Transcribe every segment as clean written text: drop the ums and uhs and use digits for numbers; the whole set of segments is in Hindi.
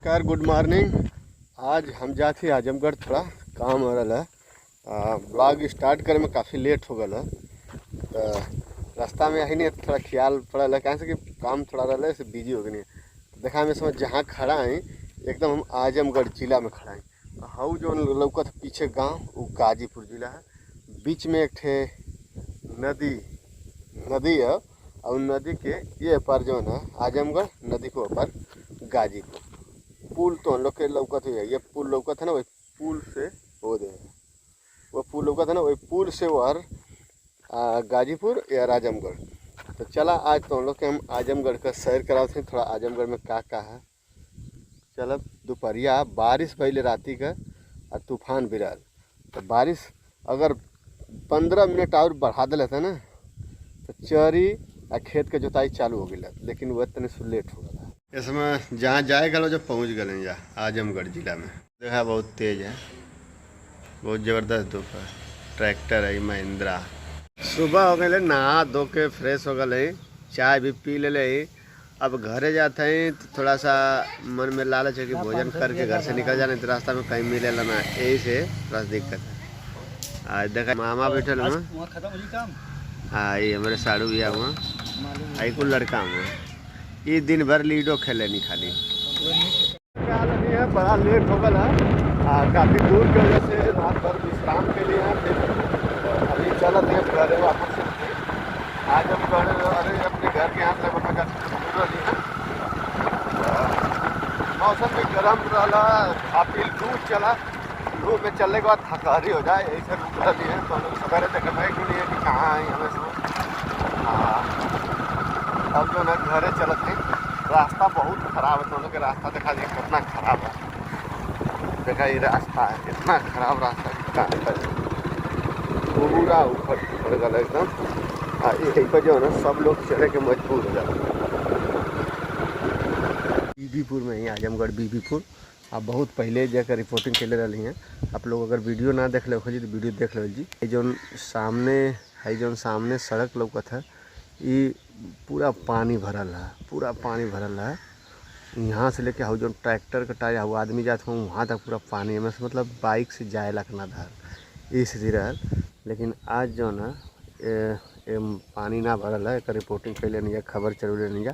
नमस्कार, गुड मॉर्निंग। आज हम जाते आजमगढ़, थोड़ा काम हो रहा है। ब्लॉग स्टार्ट करे में काफ़ी लेट हो गया। तो रास्ता में ही नहीं थोड़ा ख्याल पड़ा है कहाँ से कि काम थोड़ा रहा है, बिजी हो गए नहीं। देखा हमें समझ जहाँ खड़ा है एकदम हम आजमगढ़ जिला में खड़ा हैं। हाउ जो लौका था पीछे गांव वो गाजीपुर जिला है। बीच में एक ठे नदी नदी है और नदी के ये पार जो है आजमगढ़, नदी के ऊपर गाजीपुर। पुल तो हम लोग के लौकत है, ये पुल लौकत है ना, वही पुल से वो दे वो पुल लौकत है ना, वही पुल से वो गाजीपुर या आजमगढ़। तो चला आज तो हम लोग के हम आजमगढ़ का सैर कराते हैं। थोड़ा आजमगढ़ में का है। चल दोपहरिया बारिश पहले राती का और तूफान भी रहा। तो बारिश अगर 15 मिनट और बढ़ा दिले थे ना तो चरी आ खेत के जोताई चालू हो गई, लेकिन वह तनि लेट हो गया। इसमें जहाँ जाए गलो जब पहुँच गए जा आजमगढ़ जिला में। देखा बहुत तेज है, बहुत ज़बरदस्त धूप है। ट्रैक्टर है महिंद्रा। सुबह हो गए, नहा धो के फ्रेश हो गए, चाय भी पी ले। अब घरे जाते हैं तो थोड़ा सा मन में लालच है कि भोजन करके घर से निकल जाने, तो रास्ता में कहीं मिले ना, यही से थोड़ा दिक्कत है। आज देखा मामा बैठे हाँ, ये हमारे साड़ू भी हुआ, आई कुल लड़का हुआ। ये दिन भर लीडो खेले नहीं खाली। नहीं है, बड़ा लेट हो गया। काफ़ी दूर की वजह से रात भर विश्राम के लिए हैं। फिर अभी चलत है घर वापस। आज हम अरे अपने घर के यहाँ से अपना घर मौसम भी गर्म रहा। काफ़ी धूप चला, धूप में चलने के बाद थकारी हो जाए, ऐसे रुक रही है। तो हम लोग सवेरे देखा है कि कहाँ आई हमें सब। अब जो ना घरे चलत है। रास्ता बहुत खराब है, तो लोग के रास्ता देखा दिए कितना खराब है। देखा ये रास्ता है, इतना खराब रास्ता पूरा ऊपर गल एकदम। यही पर जो है ना सब लोग चले के मजबूर हो जाते हैं। बीबीपुर में ही आजमगढ़ बीबीपुर। आप बहुत पहले जाकर रिपोर्टिंग के लिए रही हैं। आप लोग अगर वीडियो ना देख ले तो वीडियो देख लो जी। ये जो सामने सड़क लौकत है, ये पूरा पानी भरल है, पूरा पानी भरल है। यहाँ से लेके जो ट्रैक्टर का टायर वो आदमी जाते हैं वहाँ तक पूरा पानी है। मतलब बाइक से जाए लग ना धर इस रहा। लेकिन आज जो ना पानी ना भरल है, एक रिपोर्टिंग कैले नहीं जा, खबर चलूले नहीं जा,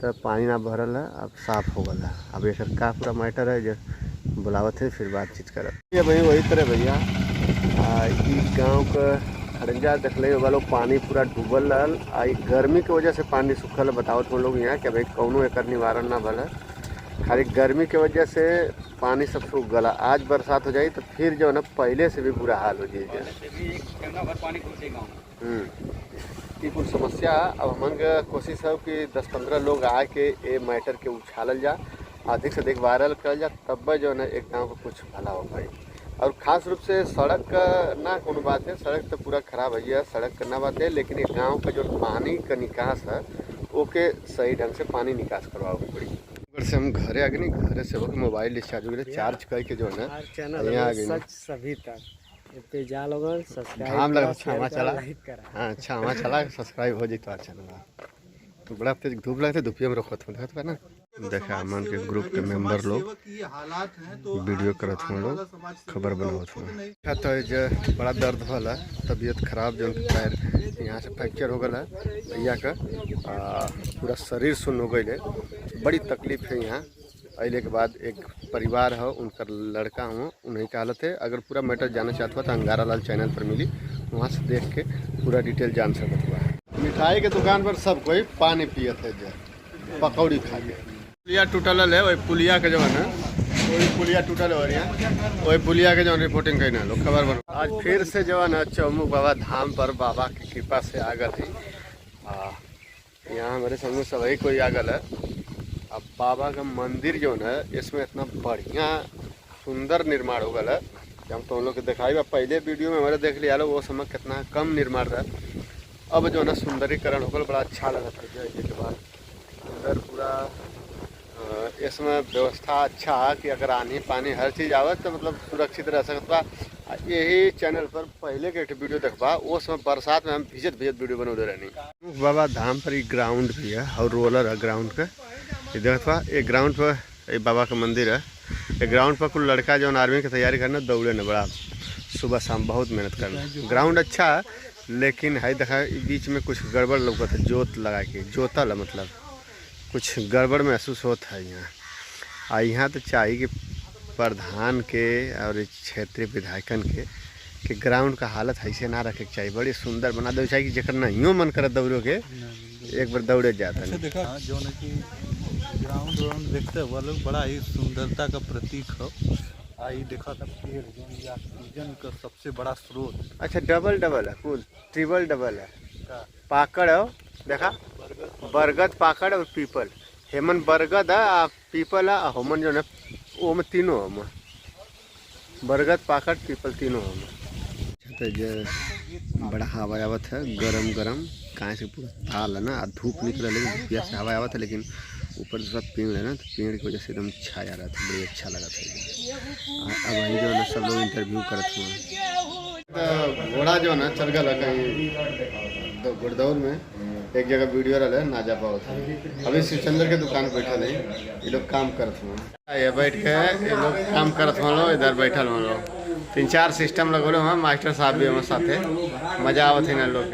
तो पानी ना भरल है। अब साफ हो गया। अब एक का पूरा मैटर है जो बुलावत है, फिर बातचीत करत। ये भाई वही तरह भैया गाँव का खड़ंजा देख ले वालों, पानी पूरा डूबल रहा। गर्मी की वजह से पानी सूखल। बताओ तुम लोग यहाँ कि भाई कौनो एक निवारण ना भला, खाली गर्मी की वजह से पानी सब सूख गला। आज बरसात हो जाए तो फिर जो है ना पहले से भी बुरा हाल हो जाएगा। ये कुछ समस्या। अब हमन का कोशिश है कि 10-15 लोग आके ये मैटर के उछालल जा, अधिक से अधिक वायरल करल जा, तब जो है ना एक गाँव को कुछ भला हो पाए। और ख़ास रूप से सड़क का ना कोनो बात है, सड़क तो पूरा ख़राब है, सड़क का ना बात है। लेकिन एक गांव का जो पानी का निकास है ओके सही ढंग से पानी निकास करवाओ पड़ी। अगर से हम घरे आ गए नहीं, घरे से होकर मोबाइल डिस्चार्ज हो गए, चार्ज करके जो है ना यहाँ आ गए सभी तक पे जा लोगन सब्सक्राइब धाम लगा। छावा चला, हाँ छावा चला, सब्सक्राइब हो जाए तो चैनल। तो बड़ा तेज धूप लगता है, धूपिया में रखत देखा ना। देखा मन के ग्रुप के मेंबर लोग वीडियो करत हुए, लोग खबर बनावत हुए। तो बड़ा दर्द भला, तबीयत खराब, जो पैर यहाँ से फ्रैक्चर हो गया भैया का। पूरा शरीर सुन्न हो गई। बड़ी तकलीफ है यहाँ अले के बाद। एक परिवार है, उनका लड़का हुआ, उन्हीं का हालत है। अगर पूरा मैटर जानना चाहता हुआ तो अंगारा लाल चैनल पर मिली, वहाँ से देख के पूरा डिटेल जान सकता हुआ। मिठाई के दुकान पर सब कोई पानी पियत है, जो पकौड़ी खा के। पुलिया टूटल है, वही पुलिया के जो है ना, वही पुलिया टूटल है, वही पुलिया के जो रिपोर्टिंग कहीं ना लोग खबर बन। आज फिर से जो है ना चौमुख बाबा धाम पर बाबा की कृपा से आ गए थे। यहाँ हमारे संग सभी कोई आ गल है। अब बाबा का मंदिर जो है इसमें इतना बढ़िया सुंदर निर्माण हो गया है कि हम तो हम लोग के दिखाई बा। पहले वीडियो में हमारे देख लिया वो समय कितना कम निर्माण रहा। अब जो है ना सुंदरीकरण हो गया, बड़ा अच्छा लगा था। के बाद अंदर पूरा इसमें व्यवस्था अच्छा है कि अगर आनी पानी हर चीज़ आवे तो मतलब सुरक्षित रह सकता। यही चैनल पर पहले के वीडियो देखबा, वो समय बरसात में हम भिजत वीडियो बनौले रहनी। बाबा धाम पर ग्राउंड भी है और रोलर है ग्राउंड का। देखा ये ग्राउंड पर ये बाबा का मंदिर है। ये ग्राउंड पर कुल लड़का जो आर्मी की तैयारी करना दौड़े न बड़ा सुबह शाम बहुत मेहनत करना। ग्राउंड अच्छा है लेकिन है देखा बीच में कुछ गड़बड़ लौकत है, जोत लगा के जोतल है, मतलब कुछ गड़बड़ महसूस होता है यहाँ। यहाँ तो चाहिए कि प्रधान के और क्षेत्रीय विधायकन के ग्राउंड का हालत ऐसे ना रखे के चाहिए, बड़ी सुंदर बना दे चाहिए कि जकर नहीं मन करे दौड़ो के एक बार दौड़े जाता है। देखा जो ना कि ग्राउंड व्राउंड देखते वो लोग बड़ा ही सुंदरता का प्रतीक हो। आई देखा था पेड़ जो ये ऑक्सीजन का सबसे बड़ा स्रोत। अच्छा डबल है, कुल ट्रिपल डबल है। पाकड़ है देखा, बरगद पाकड़ और पीपल। हेमन बरगद है आ पीपल है, होमन जो है वो में तीनों हम बरगद पाकड़ पीपल तीनों हम। तो जो बड़ा हवा आवत है गरम गरम, कहाँ से पूरा ताल है ना, धूप निकल लेकिन पिया से हवा आवत है, लेकिन ऊपर जो सब पेड़ है ना, तो पेड़ की वजह से एकदम छाया रहा था, बड़ी अच्छा लगा था। अब वही जो है ना सब लोग इंटरव्यू करते हुए घोड़ा जो है ना चल गया कहीं गुड़दौर में, एक जगह वीडियो रहा ना जा पाओ था। अभी शिवचंद्र के दुकान बैठल है, ये लोग काम करते हुए, ये बैठ के ये लोग काम करते हुए लोग इधर बैठल हुए लोग 3-4 सिस्टम लगोले हुआ, मास्टर साहब भी हमारे साथ है, मजा आवत है ना लोग।